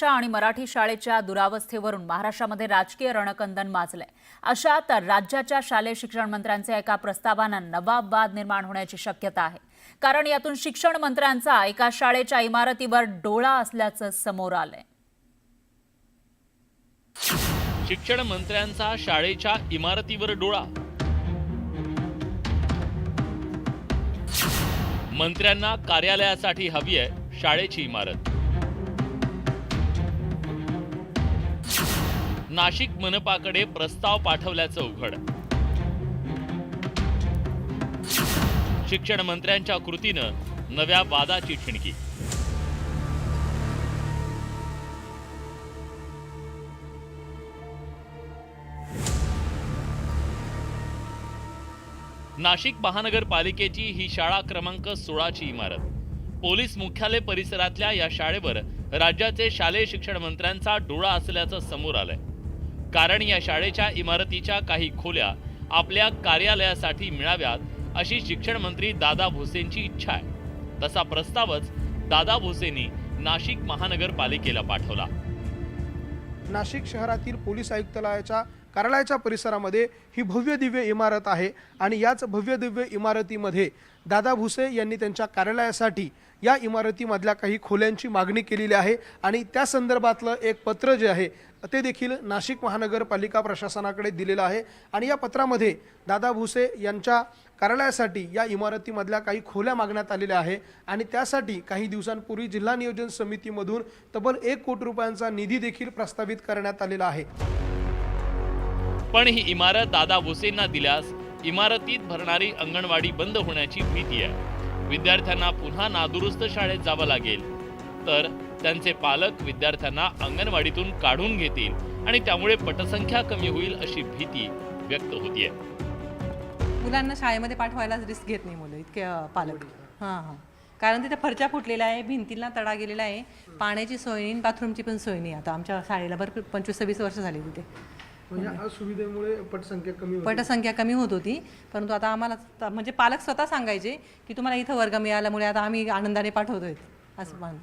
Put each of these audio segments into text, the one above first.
आणि मराठी शाळेच्या दुरावस्थेवरून महाराष्ट्रामध्ये राजकीय रणकंदन माजलंय। अशात राज्याच्या शालेय शिक्षण मंत्र्यांचे एका प्रस्तावानं नवा वाद निर्माण होण्याची शक्यता आहे। कारण यातून शिक्षण मंत्र्यांचा एका शाळेच्या इमारतीवर डोळा असल्याचं समोर आलंय। शिक्षण मंत्र्यांचा शाळेच्या इमारतीवर डोळा। मंत्र्यांना कार्यालयासाठी हवी आहे शाळेची इमारत। नाशिक मनपाकडे प्रस्ताव पाठवल्याचं उघड। शिक्षण मंत्र्यांच्या कृतीनं नव्या वादाची ठिणगी। नाशिक महानगरपालिकेची ही शाळा क्रमांक 16 ची इमारत। पोलीस मुख्यालय परिसरातल्या या शाळेवर राज्याचे शालेय शिक्षण मंत्र्यांचा डोळा असल्याचं समोर आलंय। कारण या शाळेच्या इमारतीच्या काही खोल्या आपल्या कार्यालयासाठी मिळाव्यात अशी शिक्षण मंत्री दादा भुसेंची इच्छा आहे। तसा प्रस्तावच दादा भुसेंनी नाशिक महानगरपालिकेला पाठवला। नाशिक शहरातील पोलीस आयुक्तालयाच्या कार्यालयाच्या परिसरामध्ये ही भव्य दिव्य इमारत आहे आणि याच भव्य दिव्य इमारतीमध्ये दादा भुसे यांनी त्यांच्या कार्यालयासाठी या इमारतीमधल्या काही खोल्यांची मागणी केलेली आहे आणि त्या संदर्भातलं एक पत्र जे आहे ते देखील नाशिक महानगरपालिका प्रशासनाकडे दिलेलं आहे आणि या पत्रामध्ये दादा भुसे यांच्या कार्यालयासाठी या इमारतीमधल्या काही खोल्या मागण्यात आलेल्या आहे आणि त्यासाठी काही दिवसांपूर्वी जिल्हा नियोजन समितीमधून तब्बल 1 कोटी रुपयांचा निधी देखील प्रस्तावित करण्यात आलेला आहे। पण ही इमारत दादा भुसेंना दिल्यास इमारतीत भरणारी अंगणवाडी बंद होण्याची भीती आहे। विद्यार्थ्यांना पुन्हा नादुरुस्त शाळेत जावं लागेल तर त्यांचे पालक विद्यार्थ्यांना अंगणवाडीतून काढून घेतील आणि त्यामुळे पटसंख्या कमी होईल अशी भीती व्यक्त होतीये। मुलांना शाळेमध्ये पाठवायला रिस्क घेत नाही मुलं इतके पालक। कारण तिथे फरच्या फुटलेल्या आहे, भिंतीला तडा गेलेला आहे, पाण्याची सोय नाही, बाथरूमची पण सोय नाही। आता आमच्या शाळेला भरपूर 25-26 वर्ष झाली तिथे। म्हणजे या सुविधेमुळे पटसंख्या कमी होत होती, परंतु आता आम्हाला म्हणजे पालक स्वतः सांगायचे की तुम्हाला इथं वर्ग मिळाल्यामुळे आता आम्ही आनंदाने पाठवतोय असं मान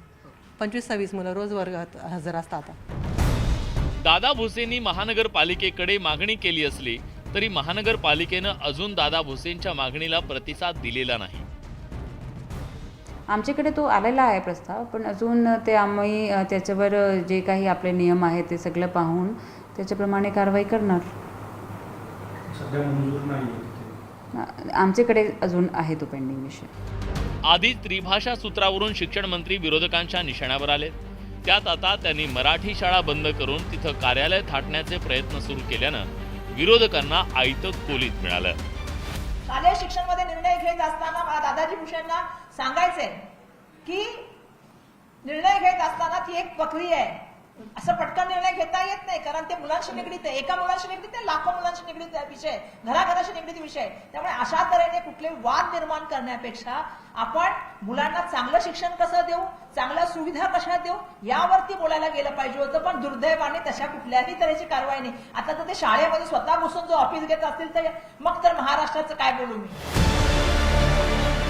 25-26 मुलं रोज वर्गात हजर असतात। आता दादा भुसेंनी महानगरपालिकेकडे मागणी केली असली तरी महानगरपालिकेनं अजून दादा भुसेंच्या मागणीला प्रतिसाद दिलेला नाही। आमच्याकडे तो आलेला आहे प्रस्ताव, पण अजून ते आम्ही त्याच्यावर जे काही आपले नियम आहेत ते सगळं पाहून त्याच्याप्रमाणे कारवाई करणार। सध्या मंजूर नाही, आमच्याकडे अजून आहे तो पेंडिंग विषय। आधीच त्रिभाषा सूत्रावरून शिक्षण मंत्री विरोधकांच्या निशाण्यावर आले, त्यात आता त्यांनी मराठी शाळा बंद करून तिथं कार्यालय थाटण्याचे प्रयत्न सुरू केल्यानं विरोधकांना आयतं खोलीत मिळालं। शालेय शिक्षण मध्ये निर्णय घेत असताना दादाजी भुसेंना सांगायचे की निर्णय घेत असताना ती एक प्रक्रिया आहे, असं पटकन निर्णय घेता येत नाही, कारण ते मुलांशी निगडीत आहे, एका मुलांशी निगडीत आहे, लाखो मुलांशी निगडीत विषय, घराघराशी निगडीत विषय। त्यामुळे अशा तऱ्हेने कुठले वाद निर्माण करण्यापेक्षा आपण मुलांना चांगलं शिक्षण कसं देऊ, चांगल्या सुविधा कशा देऊ यावरती बोलायला गेलं पाहिजे होतं। पण दुर्दैवाने तशा कुठल्याही तऱ्हेची कारवाई नाही। आता तर ते शाळेमध्ये स्वतः बसून जो ऑफिस घेत असतील तर मग तर महाराष्ट्राचं काय बोलू मी।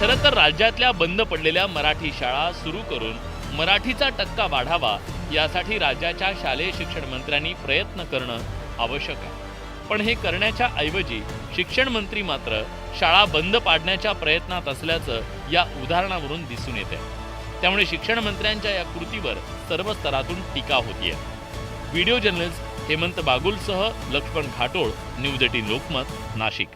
खरं तर राज्यातल्या बंद पडलेल्या मराठी शाळा सुरू करून मराठीचा टक्का वाढावा यासाठी राज्याच्या शालेय शिक्षण मंत्र्यांनी प्रयत्न करणं आवश्यक आहे। पण हे करण्याच्या ऐवजी शिक्षण मंत्री मात्र शाळा बंद पाडण्याच्या प्रयत्नात असल्याचं या उदाहरणावरून दिसून येते। त्यामुळे शिक्षण मंत्र्यांच्या या कृतीवर सर्व स्तरातून टीका होतीये। व्हिडिओ जर्नलिस्ट हेमंत बागुलसह लक्ष्मण घाटोळ, न्यूज 18 लोकमत, नाशिक।